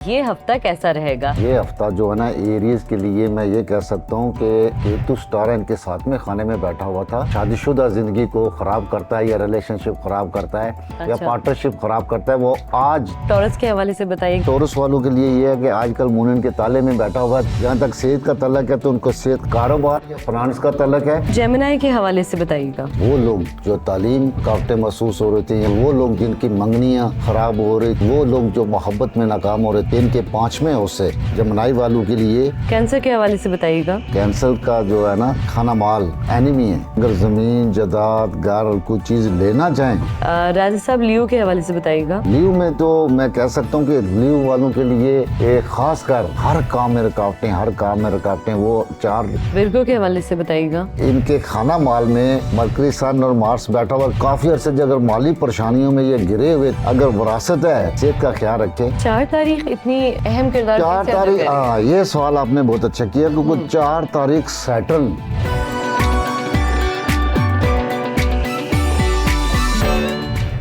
ये हफ्ता कैसा रहेगा? ये हफ्ता जो है ना एरीज के लिए मैं ये कह सकता हूँ कि केतु स्टार इनके साथ में खाने में बैठा हुआ था। शादीशुदा जिंदगी को खराब करता है या रिलेशनशिप खराब करता है या पार्टनरशिप खराब करता है। वो आज टॉरस के हवाले से बताइए। टॉरस वालों के लिए ये है कि आजकल मून इनके ताले में बैठा हुआ है। जहाँ तक सेहत का तल्लक है तो उनको सेहत, कारोबार या फाइनेंस का तल्लक है। जेमिनाई के हवाले से बताइएगा। वो लोग जो तालीम काफते महसूस हो रहे थे, वो लोग जिनकी मंगनियाँ खराब हो रही, वो लोग जो मोहब्बत में नाकाम हो रहे थे, इनके 5वें उससे जमनाई वालों के लिए। कैंसर के हवाले से बताइएगा। कैंसर का जो है ना खाना माल एनिमी है। अगर जमीन जायदाद घर कोई चीज लेना चाहें। राजा साहब लियो के हवाले से बताइएगा। लियो में तो मैं कह सकता हूँ कि लियो वालों के लिए एक खास कर हर काम में रुकावटें वो 4। विर्गो के हवाले से बताइएगा। इनके खाना माल में मरकरी सन और मार्स बैठा हुआ काफी अरसे से। अगर माली परेशानियों में ये गिरे हुए, अगर विरासत है, सेहत का ख्याल रखें। 4 तारीख इतनी अहम किरदार 4 तारीख, हाँ ये सवाल आपने बहुत अच्छा किया क्योंकि 4 तारीख सैटर्न।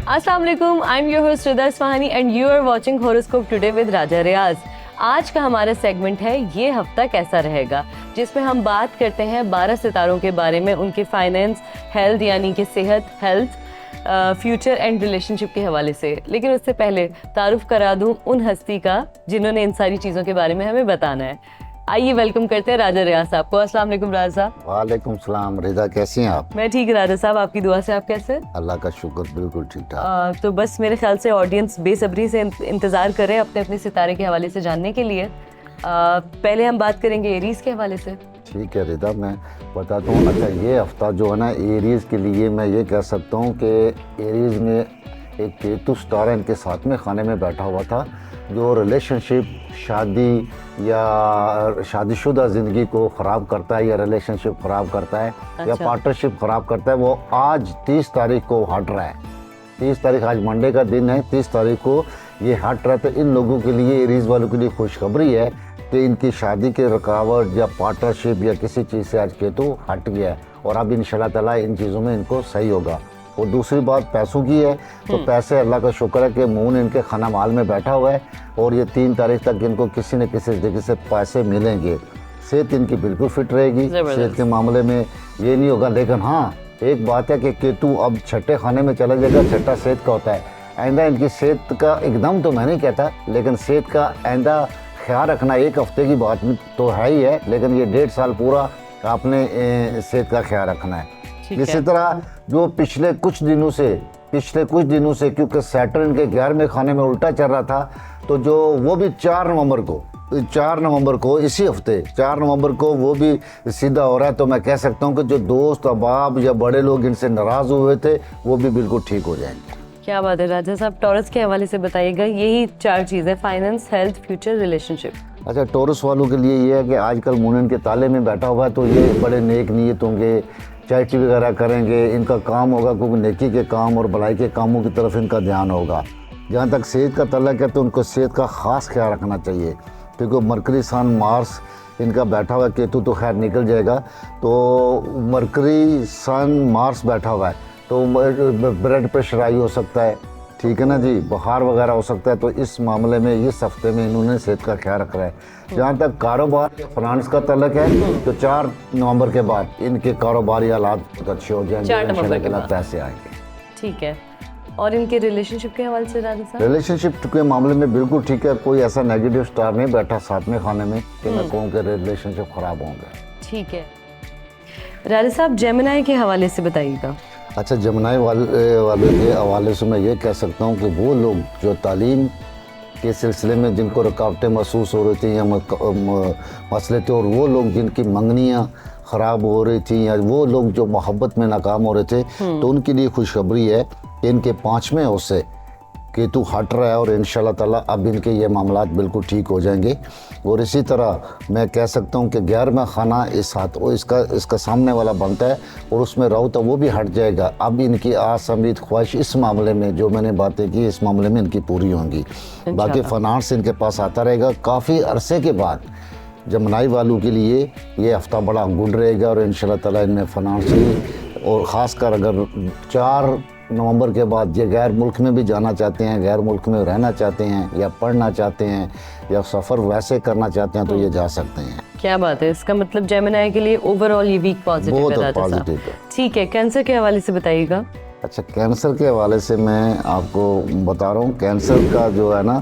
अस्सलाम वालेकुम, I am your host Rida Isfahani and you are watching horoscope today with Raja Riaz. आज का हमारा सेगमेंट है ये हफ्ता कैसा रहेगा, जिसमें हम बात करते हैं 12 सितारों के बारे में, उनके फाइनेंस, हेल्थ यानी कि सेहत, फ्यूचर एंड रिलेशनशिप के हवाले से। लेकिन उससे पहले तारुफ करा दूं उन हस्ती का जिन्होंने इन सारी चीज़ों के बारे में हमें बताना है। आइए वेलकम करते हैं राजा रियाज साहब को। अस्सलाम वालेकुम राजा साहब। वालेकुम सलाम। रिदा कैसी हैं आप? मैं ठीक राजा साहब, आपकी दुआ से आप कैसे? अल्लाह का शुक्र, बिल्कुल ठीक ठाक। तो बस मेरे ख्याल से ऑडियंस बेसब्री से इंतज़ार कर रहे हैं अपने अपने सितारे के हवाले से जानने के लिए। पहले हम बात करेंगे एरीज के हवाले से। ठीक है रिदा, मैं बताता हूँ। अच्छा, ये हफ्ता जो है ना एरीज के लिए मैं ये कह सकता हूँ कि एरीज में एक केतु स्टार इनके साथ में खाने में बैठा हुआ था, जो रिलेशनशिप, शादी या शादीशुदा ज़िंदगी को ख़राब करता है या रिलेशनशिप ख़राब करता है या पार्टनरशिप ख़राब करता है। वो आज 30 तारीख को हट रहा है। 30 तारीख, आज मंडे का दिन है, 30 तारीख को ये हट रहा है। तो इन लोगों के लिए, एरीज वालों के लिए खुशखबरी है कि इनकी शादी के रुकावट या पार्टनरशिप या किसी चीज़ से आज केतु हट गया है और अब इंशाल्लाह ताला इन चीज़ों में इनको सही होगा। और दूसरी बात पैसों की है, तो पैसे अल्लाह का शुक्र है कि मून इनके खाना माल में बैठा हुआ है और ये 3 तारीख तक इनको किसी न किसी जगह से पैसे मिलेंगे। सेहत इनकी बिल्कुल फिट रहेगी, सेहत के मामले में ये नहीं होगा। लेकिन हाँ, एक बात है कि केतु अब छठे खाने में चला जाएगा। छठा सेहत का होता है। आइंदा इनकी सेहत का एकदम तो मैं नहीं कहता, लेकिन सेहत का आइंदा ख्याल रखना, एक हफ्ते की बात तो है ही है, लेकिन ये 1.5 साल पूरा आपने सेहत का ख्याल रखना है। इसी तरह जो पिछले कुछ दिनों से क्योंकि सैटर्न के 11वें खाने में उल्टा चल रहा था, तो जो वो भी 4 नवंबर को इसी हफ्ते 4 नवंबर को वो भी सीधा हो रहा है। तो मैं कह सकता हूँ कि जो दोस्त, अहबाब या बड़े लोग इनसे नाराज़ हुए थे वो भी बिल्कुल ठीक हो जाएंगे। क्या बात है राजा साहब। टॉरस के हवाले से बताइएगा। यही 4 चीज़ें, फाइनेंस, हेल्थ, फ्यूचर, रिलेशनशिप। अच्छा, टॉरस वालों के लिए ये है कि आजकल मून इनके ताले में बैठा हुआ है, तो ये बड़े नेक नीयत होंगे, चैरिटी वगैरह करेंगे। इनका काम होगा क्योंकि नेकी के काम और भलाई के कामों की तरफ इनका ध्यान होगा। जहाँ तक सेहत का तल्लक है तो उनको सेहत का ख़ास ख्याल रखना चाहिए, क्योंकि मरकरी सन मार्स इनका बैठा हुआ है। केतु तो खैर निकल जाएगा, तो मरकरी सन मार्स बैठा हुआ है, तो ब्लड प्रेशर हाई हो सकता है, ठीक है ना जी, बुखार वगैरह हो सकता है। तो इस मामले में इस हफ्ते में इन्होंने सेहत का ख्याल रखना है। जहाँ तक कारोबार, फाइनेंस का तल्लक है, तो 4 नवंबर के बाद इनके कारोबारी हालात अच्छे हो जाएंगे, 4 नवंबर के बाद पैसे आएंगे। ठीक है। और इनके रिलेशनशिप के हवाले से राजा साहब? रिलेशनशिप के मामले में बिल्कुल ठीक है। कोई ऐसा नेगेटिव स्टार नहीं बैठा 7वें खाने में कि मैं कहूँ कि रिलेशनशिप खराब होंगे। ठीक है राजा साहब, जेमिनाई के हवाले से बताइएगा। अच्छा, जमुनाई वाले के हवाले से मैं ये कह सकता हूँ कि वो लोग जो तालीम के सिलसिले में जिनको रुकावटें महसूस हो रही थी या मसले थे, और वो लोग जिनकी मंगनियाँ ख़राब हो रही थी, या वो लोग जो मोहब्बत में नाकाम हो रहे थे, तो उनके लिए खुशखबरी है कि इनके 5वें उससे केतु हट रहा है और इंशाल्लाह ताला अब इनके ये मामलात बिल्कुल ठीक हो जाएंगे। और इसी तरह मैं कह सकता हूँ कि 11वां खाना इस हाथ और इसका सामने वाला बनता है और उसमें राहु था, वो भी हट जाएगा। अब इनकी आस, उम्मीद, ख्वाहिश इस मामले में जो मैंने बातें की, इस मामले में इनकी पूरी होंगी। बाकी फाइनेंस इनके पास आता रहेगा। काफ़ी अरसे के बाद जमनाई वालों के लिए ये हफ्ता बड़ा गुड रहेगा और इंशाल्लाह ताला इनमें फाइनेंशियली और ख़ासकर अगर 4 नवंबर के बाद ये गैर मुल्क में भी जाना चाहते हैं, गैर मुल्क में रहना चाहते हैं या पढ़ना चाहते हैं या सफ़र वैसे करना चाहते हैं तो ये जा सकते हैं। क्या बात है, इसका मतलब जेमिनी के लिए ओवरऑल ये वीक पॉजिटिव बहुत है राजा साहब। पॉजिटिव है। ठीक है, कैंसर के हवाले से बताइएगा। अच्छा, कैंसर के हवाले से मैं आपको बता रहा हूँ, कैंसर का जो है ना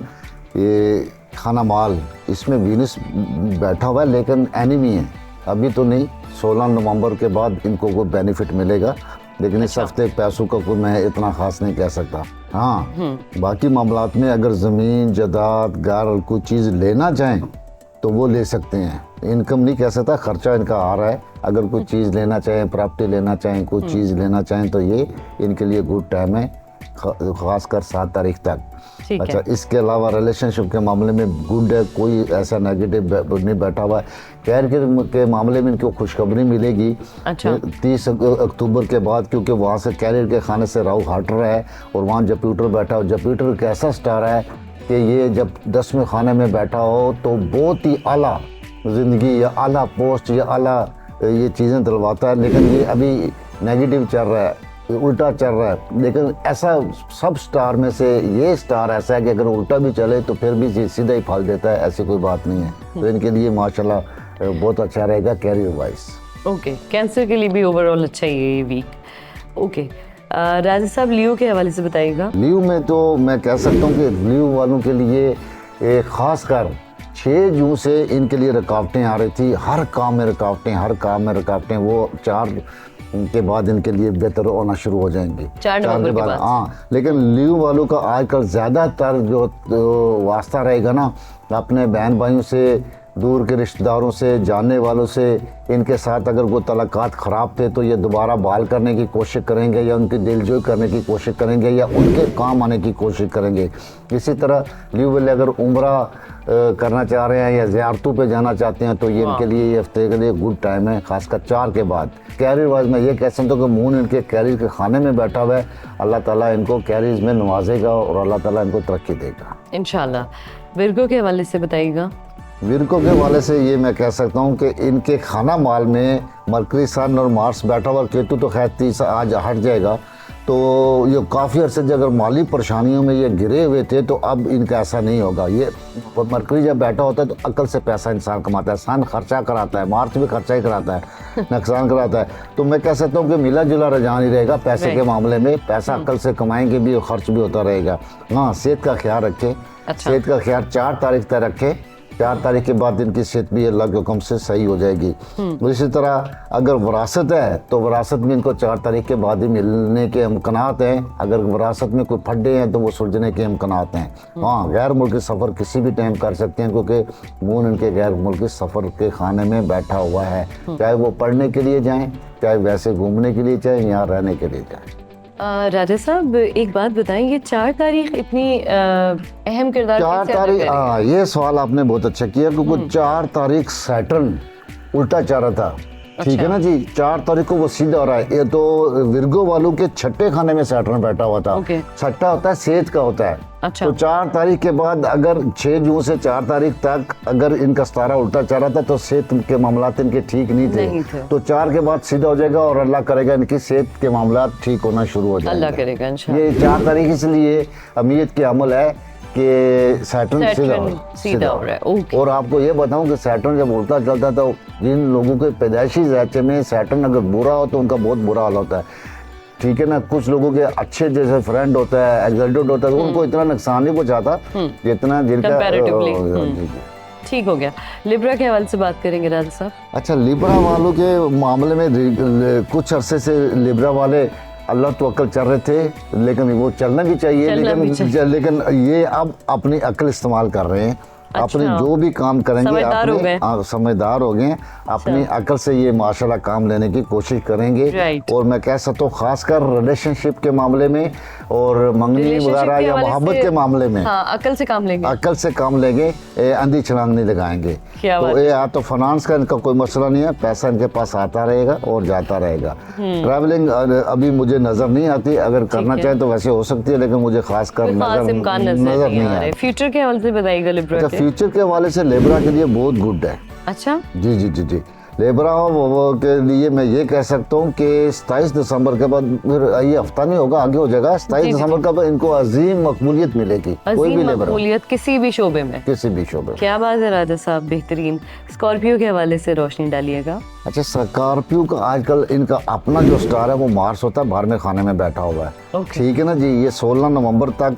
ये खाना माल, इसमें वीनस बैठा हुआ है लेकिन एनिमी है, अभी तो नहीं, 16 नवंबर के बाद इनको कोई बेनिफिट मिलेगा, लेकिन इस हफ्ते पैसों का कोई मैं इतना ख़ास नहीं कह सकता। हाँ, बाकी मामलात में अगर ज़मीन जायदाद गार कोई चीज़ लेना चाहें तो वो ले सकते हैं। इनकम नहीं कह सकता, खर्चा इनका आ रहा है। अगर कोई चीज़ लेना चाहें, प्रॉपर्टी लेना चाहें, कोई चीज़ लेना चाहें तो ये इनके लिए गुड टाइम है, ख़ासकर 7 तारीख तक। ठीक अच्छा, है। इसके अलावा रिलेशनशिप के मामले में गुड है, कोई ऐसा नेगेटिव नहीं बैठा हुआ है। कैरियर के मामले में इनको खुशखबरी मिलेगी। अच्छा। 30 अक्टूबर के बाद, क्योंकि वहाँ से कैरियर के खाने से राहु हट रहा है और वहाँ जुपिटर बैठा हो। जुपिटर एक ऐसा स्टार है कि ये जब 10वें खाने में बैठा हो तो बहुत ही आला ज़िंदगी या आला पोस्ट या आला ये चीज़ें दिलवाता है, लेकिन ये अभी नेगेटिव चल रहा है, उल्टा चल रहा है। लेकिन ऐसा सब स्टार में से ये स्टार ऐसा है कि अगर उल्टा भी चले तो फिर भी सीधा ही फल देता है, ऐसी कोई बात नहीं है। तो इनके लिए माशाल्लाह बहुत अच्छा रहेगा कैरियर वाइज। ओके, कैंसर के लिए भी ओवरऑल अच्छा ही है ये वीक। ओके, राजा साहब लियो के हवाले से बताइएगा। लियो में तो मैं कह सकता हूँ कि लियो वालों के लिए एक ख़ासकर 6 जून से इनके लिए रुकावटें आ रही थी, हर काम में रुकावटें, वो 4 के बाद इनके लिए बेहतर होना शुरू हो जाएंगे। 4 नवंबर के बाद। हाँ, लेकिन लियो वालों का आजकल ज़्यादातर जो वास्ता रहेगा ना अपने बहन भाइयों से, दूर के रिश्तेदारों से, जानने वालों से, इनके साथ अगर वो तलाक़ात ख़राब थे तो ये दोबारा बहाल करने की कोशिश करेंगे या उनकी दिलजोई करने की कोशिश करेंगे या उनके काम आने की कोशिश करेंगे। इसी तरह लियो वाले अगर उम्रा करना चाह रहे हैं या ज़ियारतों पे जाना चाहते हैं तो ये इनके लिए ये हफ्ते के लिए गुड टाइम है, खासकर 4 के बाद। कैरियर वाइज मैं ये कह सकता हूँ कि मून इनके कैरियर के खाने में बैठा हुआ है, अल्लाह ताला इनको कैरियर में नवाजेगा और अल्लाह ताला इनको तरक्की देगा इंशाल्लाह। विर्गो के हवाले से बताइएगा। विर्गो के हवाले से ये मैं कह सकता हूँ कि इनके खाना माल में मरकरी, सन और मार्स बैठा हुआ, केतु तो खैर 30 आज हट जाएगा, तो ये काफ़ी अर्से से अगर माली परेशानियों में ये गिरे हुए थे तो अब इनका ऐसा नहीं होगा। ये मरकरी जब बैठा होता है तो अकल से पैसा इंसान कमाता है, सन खर्चा कराता है, मार्च भी खर्चा ही कराता है, नुकसान कराता है। तो मैं कह सकता हूँ कि मिला जुला रुझान ही रहेगा पैसे के मामले में, पैसा अकल से कमाएंगे भी और खर्च भी होता रहेगा। हाँ, सेहत का ख्याल रखें। अच्छा। सेहत का ख्याल 4 तारीख तक रखें, 4 तारीख के बाद इनकी सेहत भी अल्लाह के हुक्म से सही हो जाएगी। इसी तरह अगर विरासत है तो विरासत में इनको 4 तारीख के बाद ही मिलने के इम्कानात हैं। अगर विरासत में कोई फड्डे हैं तो वो सुलझने के इम्कानात हैं। हाँ, गैर मुल्की सफ़र किसी भी टाइम कर सकते हैं क्योंकि मून इनके गैर मुल्की सफ़र के खाने में बैठा हुआ है, चाहे वो पढ़ने के लिए जाएँ, चाहे वैसे घूमने के लिए, चाहे यहाँ रहने के लिए जाएँ। राजा साहब एक बात बताएं, ये 4 तारीख इतनी अहम किरदार 4 कैसे अदा तारीख, करेगी? हाँ ये सवाल आपने बहुत अच्छा किया क्योंकि 4 तारीख सैटर्न उल्टा चल रहा था। ठीक है ना जी, 4 तारीख को वो सीधा हो रहा है। ये तो विर्गो वालों के छठे खाने में सैटर्न बैठा हुआ था। ओके। छठा होता है सेहत का होता है। अच्छा। तो 4 तारीख के बाद अगर 6 जून से 4 तारीख तक अगर इनका सितारा उल्टा चल रहा था तो सेहत के मामलात इनके ठीक नहीं नहीं थे। थे। तो 4 के बाद सीधा हो जाएगा और अल्लाह करेगा इनकी सेहत के मामलात ठीक होना शुरू हो जाएंगे। अल्लाह करेगा इंशाल्लाह। ये 4 तारीख इसलिए अमीयत के अमल है कि सैटर्न सीधा हो रहा है। ओके। और आपको ये बताऊं कि सैटर्न जब उल्टा चलता तो जिन लोगों के पैदाइशी ज़ायचे में सैटर्न अगर बुरा हो तो उनका बहुत बुरा हाल होता है। ठीक है ना, कुछ लोगों के अच्छे जैसे फ्रेंड होता है, एग्जल्टेड होता है, तो उनको इतना नुकसान नहीं पहुंचाता जितना जिनका Comparatively, ठीक हो गया। लिब्रा के हवाले से बात करेंगे राजा साहब। अच्छा, लिब्रा वालों के मामले में कुछ अरसे से लिब्रा वाले अल्लाह तो अकल चल रहे थे, लेकिन वो चलना भी चाहिए, लेकिन ये अब अपनी अकल इस्तेमाल कर रहे हैं। अपने जो भी काम करेंगे समझदार हो गए, अपनी अकल से ये माशाल्लाह काम लेने की कोशिश करेंगे। और मैं कह सकता हूँ खासकर रिलेशनशिप के मामले में और मंगनी वगैरह या मोहब्बत के मामले में अकल से काम लेंगे, अकल से काम लेंगे, अंधी छलांग नहीं लगाएंगे। तो ये तो फाइनेंस का इनका कोई मसला नहीं है, पैसा इनके पास आता रहेगा और जाता रहेगा। ट्रैवलिंग अभी मुझे नजर नहीं आती, अगर करना चाहे तो वैसे हो सकती है, लेकिन मुझे खासकर नजर नहीं आ रही। फ्यूचर के हवाले से बताइएगा लिब्रा के। फ्यूचर के हवाले से लिब्रा के लिए बहुत गुड है। अच्छा। जी जी जी जी, लेबरा वो के लिए मैं ये कह सकता हूँ कि 27 दिसंबर के बाद, फिर ये हफ्ता नहीं होगा, आगे हो जाएगा, 27 जी, जी। दिसंबर का बाद इनको अजीम मकबूलियत मिलेगी, कोई भी अजीम लेबर हो, मकबूलियत किसी भी शोबे में। किसी भी शोबे में। क्या बात है राजा साहब, बेहतरीन। स्कॉर्पियो के हवाले से रोशनी डालिएगा। अच्छा, स्कॉर्पियो का आजकल इनका अपना जो स्टार है वो मार्स होता है, बाहर में खाने में बैठा हुआ है, ओके। ठीक है ना जी। ये 16 नवंबर तक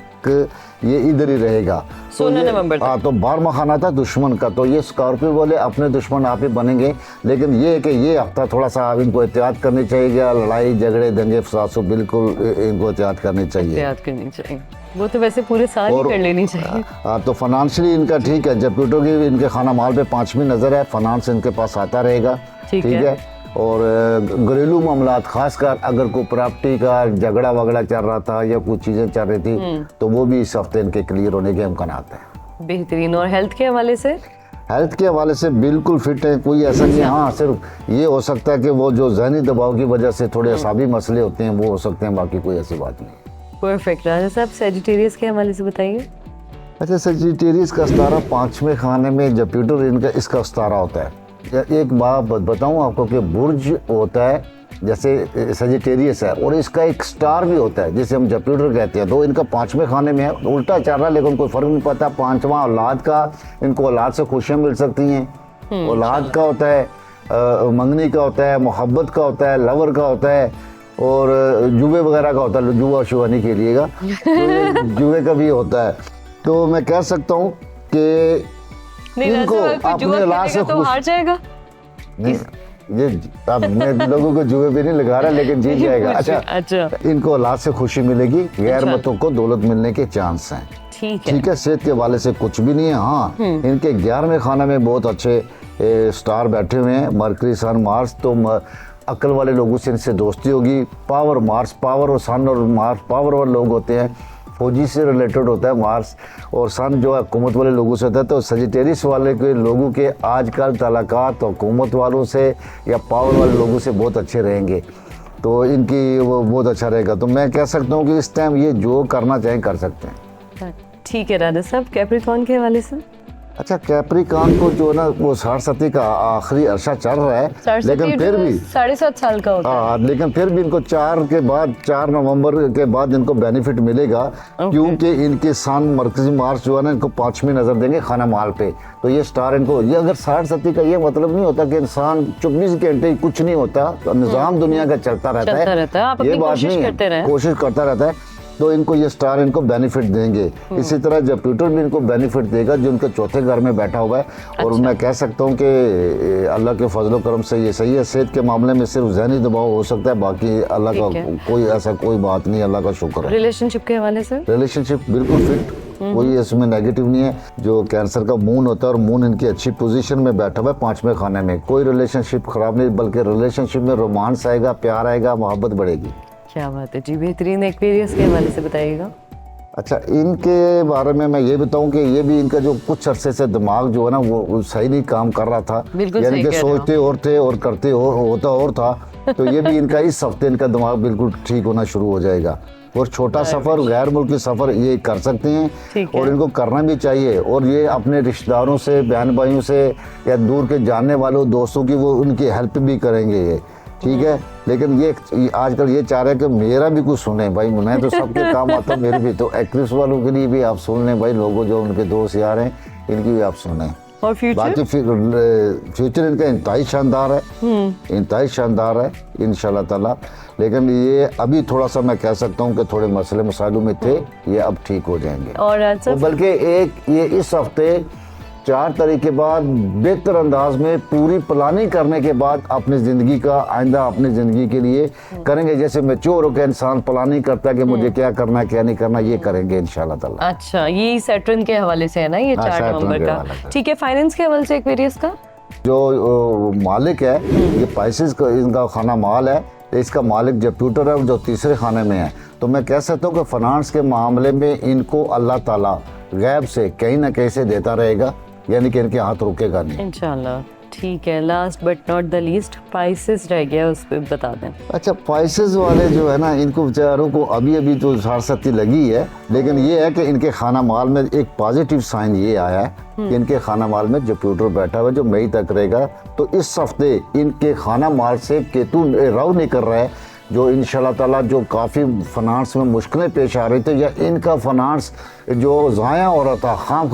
ये इधर ही रहेगा। 16 नवंबर तक। हाँ, तो बार मखाना था दुश्मन का, तो ये स्कॉर्पियो बोले अपने दुश्मन आप ही बनेंगे। लेकिन ये है कि ये हफ्ता थोड़ा सा इनको एहतियात करनी चाहिए, लड़ाई झगड़े दंगे फसाद बिल्कुल इनको एहतियात करनी चाहिए। याद करनी चाहिए, वो तो वैसे पूरे साल ही कर लेनी चाहिए। हाँ, तो फाइनेंशियली इनका ठीक है, जुपिटर की इनके खाना माल पे 5वीं नज़र है, फाइनेंस इनके पास आता रहेगा, ठीक ठीक है। है। और घरेलू मामलात, खासकर अगर कोई प्रॉपर्टी का झगड़ा वगड़ा चल रहा था या कुछ चीज़ें चल रही थी, तो वो भी इस हफ्ते इनके क्लियर होने के इम्कान हैं। बेहतरीन। और हेल्थ के हवाले से? हेल्थ के हवाले से बिल्कुल फिट है, कोई ऐसा नहीं है। हाँ, सिर्फ ये हो सकता है कि वो जो जहनी दबाव की वजह से थोड़े असाबी मसले होते हैं वो हो सकते हैं, बाकी कोई ऐसी बात नहीं। परफेक्ट। राजा साहब सेजिटेरियस के हवाले से बताइए। अच्छा, सेजिटेरियस का सितारा 5वें खाने में जुपिटर इनका इसका सितारा होता है। एक बात बताऊं आपको कि बुर्ज होता है जैसे सेजिटेरियस है, और इसका एक स्टार भी होता है जिसे हम जुपिटर कहते हैं, तो इनका 5वें खाने में है, उल्टा चल रहा है लेकिन कोई फर्क नहीं पड़ता। 5वां औलाद का, इनको औलाद से खुशियाँ मिल सकती हैं। औलाद का होता है, मंगनी का होता है, मोहब्बत का होता है, लवर का होता है, और जुए वगैरह का होता है। जुआ शुआ नहीं खेलिएगा, तो जुए का भी होता है। तो मैं कह सकता हूँ कि इनको अपने औलाद से तो हार जाएगा। नहीं, ये अब मैं लोगों को जुए पे नहीं लगा रहा, लेकिन जीत जाएगा। अच्छा, इनको औलाद से खुशी मिलेगी, गैर मतों को दौलत मिलने के चांस हैं, ठीक है। सेहत के हवाले से कुछ भी नहीं है। हाँ, इनके 11वें खाने में बहुत अच्छे स्टार बैठे हुए हैं, मरकरी, सन, मार्स, तो अक्ल वाले लोगों से इनसे दोस्ती होगी। पावर, मार्स पावर, और सन और मार्स पावर वाले लोग होते हैं, फौजी से रिलेटेड होता है मार्स, और सन जो है हुकूमत वाले लोगों से होता है। तो सजिटेरियस वाले के लोगों के आजकल तलाकात हुकूमत वालों से या पावर वाले लोगों से बहुत अच्छे रहेंगे, तो इनकी वो बहुत अच्छा रहेगा। तो मैं कह सकता हूँ कि इस टाइम ये जो करना चाहें कर सकते हैं। ठीक है राजा साहब, कैप्रिकॉर्न के हवाले से? अच्छा, कैप्रिकॉर्न को जो ना वो 60 का आखिरी अरसा चल रहा है, लेकिन फिर भी 7.5 साल का होता है। लेकिन फिर भी इनको 4 नवंबर के बाद इनको बेनिफिट मिलेगा, क्योंकि इनके सन मरकजी मार्च जो है ना, इनको 5वीं नजर देंगे खाना माल पे। तो ये स्टार इनको, ये अगर 60 का ये मतलब नहीं होता कि इंसान 24 घंटे कुछ नहीं होता, तो निजाम दुनिया का चलता रहता है, ये बात नहीं है, कोशिश करता रहता है। तो इनको ये स्टार इनको बेनिफिट देंगे। इसी तरह जुपिटर भी इनको बेनिफिट देगा जो उनके चौथे घर में बैठा हुआ है। और मैं कह सकता हूँ कि अल्लाह के फजलो करम से ये सही है। सेहत के मामले में सिर्फ जहनी दबाव हो सकता है, बाकी अल्लाह का कोई ऐसा कोई बात नहीं, अल्लाह का शुक्र है। रिलेशनशिप के हवाले से? रिलेशनशिप बिल्कुल फिट, कोई इसमें नेगेटिव नहीं है। जो कैंसर का मून होता है, और मून इनकी अच्छी पोजीशन में बैठा हुआ है 5वें खाने में, कोई रिलेशनशिप खराब नहीं, बल्कि रिलेशनशिप में रोमांस आएगा, प्यार आएगा, मोहब्बत बढ़ेगी। क्या बात है जी, बेहतरीन। एक्वेरियस के हवाले से बताइएगा। अच्छा, इनके बारे में मैं ये बताऊं कि ये भी इनका जो कुछ अरसे से दिमाग जो है ना वो सही नहीं काम कर रहा था, यानी कि सोचते और थे और करते और होता और था। तो ये भी इनका इस हफ्ते इनका दिमाग बिल्कुल ठीक होना शुरू हो जाएगा, और छोटा सफ़र, गैर मुल्की सफ़र ये कर सकते हैं, और इनको करना भी चाहिए। और ये अपने रिश्तेदारों से, बहन भाइयों से या दूर के जानने वालों दोस्तों की वो उनकी हेल्प भी करेंगे ये, ठीक है। लेकिन ये आजकल ये चाह रहे हैं कि मेरा भी कुछ सुने भाई, मैं तो सबके काम आता हूँ, मेरे भी। तो एक्ट्रेस वालों के लिए भी आप सुन लें भाई, लोगों जो उनके दोस्त यार हैं इनकी भी आप सुने। और बाकी फ्यूचर इनका इंतहाई शानदार है, इंतहाई शानदार है इंशाल्लाह ताला। लेकिन ये अभी थोड़ा सा मैं कह सकता हूँ कि थोड़े मसले मसाइलों में थे, ये अब ठीक हो जाएंगे। और बल्कि एक ये इस हफ्ते 4 तारीख के बाद बेहतर अंदाज में पूरी प्लानिंग करने के बाद अपनी ज़िंदगी का आइंदा अपनी ज़िंदगी के लिए करेंगे। जैसे मैच्योर होकर इंसान प्लानिंग करता है कि मुझे क्या करना है क्या नहीं करना, ये करेंगे इंशाल्लाह ताला। अच्छा, ये सैटर्न के हवाले से है ना, ये 4 नवंबर का, ठीक है। फाइनेंस के हवाले से एक्वेरियस का जो मालिक है, ये पाइसेस का इनका खाना माल है, इसका मालिक जुपिटर है जो तीसरे खाने में है। तो मैं कह सकता हूँ कि फाइनेंस के मामले में इनको अल्लाह ताला गैब से कहीं ना कहीं से देता रहेगा, यानी कि इनके हाथ रुकेगा नहीं इंशाल्लाह। ठीक है, last but not the least spices रह गया, उस पर बता दें। अच्छा, स्पाइसेस वाले जो है ना, इनको बेचारों को अभी अभी तो सारसती लगी है, लेकिन ये है कि इनके खाना माल में एक पॉजिटिव साइन ये आया है कि इनके खाना माल में जो कंप्यूटर बैठा हुआ है जो मई तक रहेगा, तो इस हफ्ते इनके खाना माल से केतु राव नहीं कर रहा है, जो इंशाल्लाह ताला जो काफ़ी फाइनेंस में मुश्किलें पेश आ रही थी या इनका फाइनेंस जो ज़ाया हो रहा था, खाम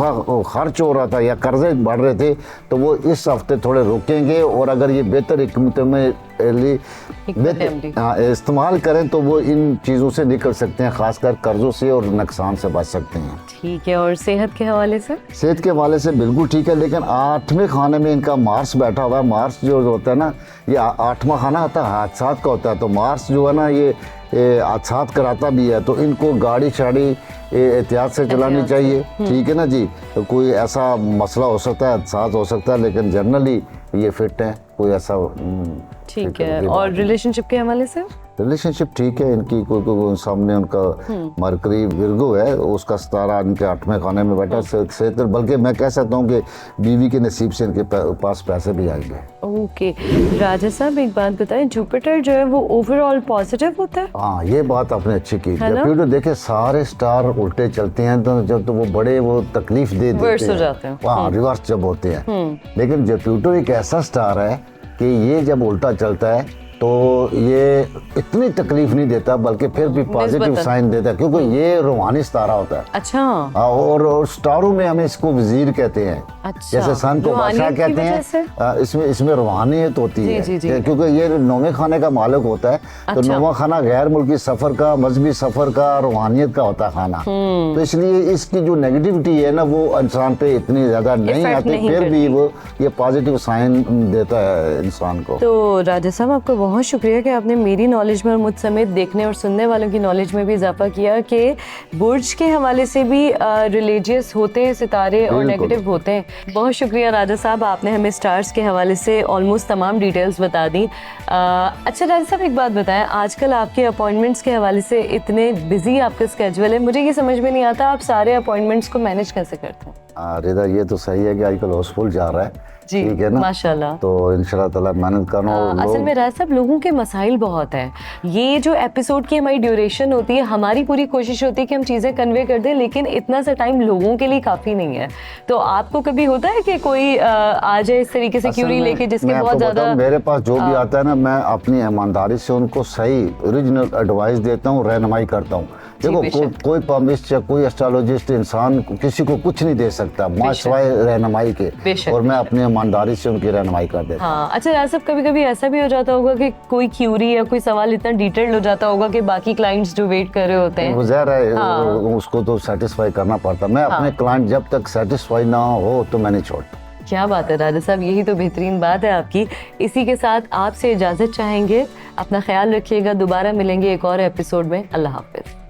खर्च हो रहा था या कर्जे बढ़ रहे थे, तो वो इस हफ्ते थोड़े रुकेंगे और अगर ये बेहतर हिकमत में इस्तेमाल करें तो वो इन चीज़ों से निकल सकते हैं, ख़ासकर कर्जों से और नुकसान से बच सकते हैं। ठीक है, और सेहत के हवाले से? सेहत के हवाले से बिल्कुल ठीक है, लेकिन 8वें खाने में इनका मार्स बैठा हुआ है। मार्स जो होता है ना, ये 8वां खाना आता है हादसात का होता है, तो मार्स जो है ना ये हादसात कराता भी है, तो इनको गाड़ी शाड़ी एहतियात से चलानी चाहिए। ठीक है ना जी, तो कोई ऐसा मसला हो सकता है, हादसात हो सकता है, लेकिन जनरली ये फिट है, कोई ऐसा ठीक है। और रिलेशनशिप के हवाले से? रिलेशनशिप ठीक है इनकी, कोई सामने उनका मरकरी विर्गो है, उसका सितारा इनके 8वें खाने में बैठा से, बल्कि मैं कह सकता हूँ कि बीवी के नसीब से इनके पास पैसे भी आएंगे। ओके राजा साहब, एक बात बताएं, जुपिटर जो है वो ओवरऑल पॉजिटिव होता है? हाँ, ये बात आपने अच्छी की। जब प्लूटो देखे सारे स्टार उल्टे चलते हैं तो जब तो वो बड़े वो तकलीफ दे देते हैं, हाँ रिवर्स जब होते हैं, लेकिन जब प्लूटो एक ऐसा स्टार है कि ये जब उल्टा चलता है तो ये इतनी तकलीफ नहीं देता, बल्कि फिर भी पॉजिटिव साइन देता है, क्योंकि ये रूहानी सितारा होता है। अच्छा। और स्टारों में हम इसको वजीर कहते हैं। अच्छा। जैसे सन को बादशाह कहते हैं, इसमें रूहानियत होती है, क्योंकि ये 9वें खाने का मालिक होता है। तो 9वां खाना गैर मुल्की सफर का, मजहबी सफर का, रूहानियत का होता है खाना, तो इसलिए इसकी जो नेगेटिविटी है ना वो इंसान पे इतनी ज्यादा नहीं आती, फिर भी वो ये पॉजिटिव साइन देता है इंसान को। तो राजा साहब, आपको बहुत शुक्रिया कि आपने मेरी नॉलेज में और मुझ समेत देखने और सुनने वालों की नॉलेज में भी इजाफा किया कि बुर्ज के हवाले से भी रिलीजियस होते हैं सितारे और नेगेटिव होते हैं। बहुत शुक्रिया राजा साहब, आपने हमें स्टार्स के हवाले से ऑलमोस्ट तमाम डिटेल्स बता दी। अच्छा राजा साहब, एक बात बताएं, आजकल आपके अपॉइंटमेंट्स के हवाले से इतने बिजी आपका स्केड्यूल है, मुझे ये समझ में नहीं आता आप सारे अपॉइंटमेंट्स को मैनेज कैसे करते हैं? रिदा, ये तो सही है कि आजकल हाउसफुल जा रहा है, ठीक है ना, माशाल्लाह। तो इंशाल्लाह ताला मेहनत करना। असल में राज साहब, लोगों के मसाइल बहुत हैं। ये जो एपिसोड की हमारी ड्यूरेशन होती है, हमारी पूरी कोशिश होती है कि हम चीज़ें कन्वे कर दें, लेकिन इतना सा टाइम लोगों के लिए काफ़ी नहीं है। तो आपको कभी होता है कि कोई आ जाए इस तरीके से क्यूरी लेके जिसके बहुत ज़्यादा? मेरे पास जो भी आता है ना, मैं अपनी ईमानदारी से उनको सही ओरिजिनल एडवाइस देता हूँ, रहनुमाई करता हूँ। देखो, कोई पमिस्ट या कोई एस्ट्रोलॉजिस्ट इंसान किसी को कुछ नहीं दे सकता सिवाय रहनुमाई के, और मैं अपनी ईमानदारी से उनकी रहनुमाई कर देता हूं। हाँ। अच्छा राज साहब, कभी कभी ऐसा भी हो जाता होगा कि कोई क्यूरी या कोई सवाल इतना डिटेल्ड हो जाता होगा कि बाकी क्लाइंट्स जो वेट कर रहे होते हैं, वो ज़ाहिर है उसको तो सेटिस्फाई करना पड़ता। मैं अपने क्लाइंट जब तक सेटिस्फाई ना हो तो मैं नहीं छोड़ता। क्या बात है राजा साहब, यही तो बेहतरीन बात है आपकी। इसी के साथ आपसे इजाज़त चाहेंगे, अपना ख्याल रखिएगा, दोबारा मिलेंगे एक और एपिसोड में। अल्लाह हाफिज़।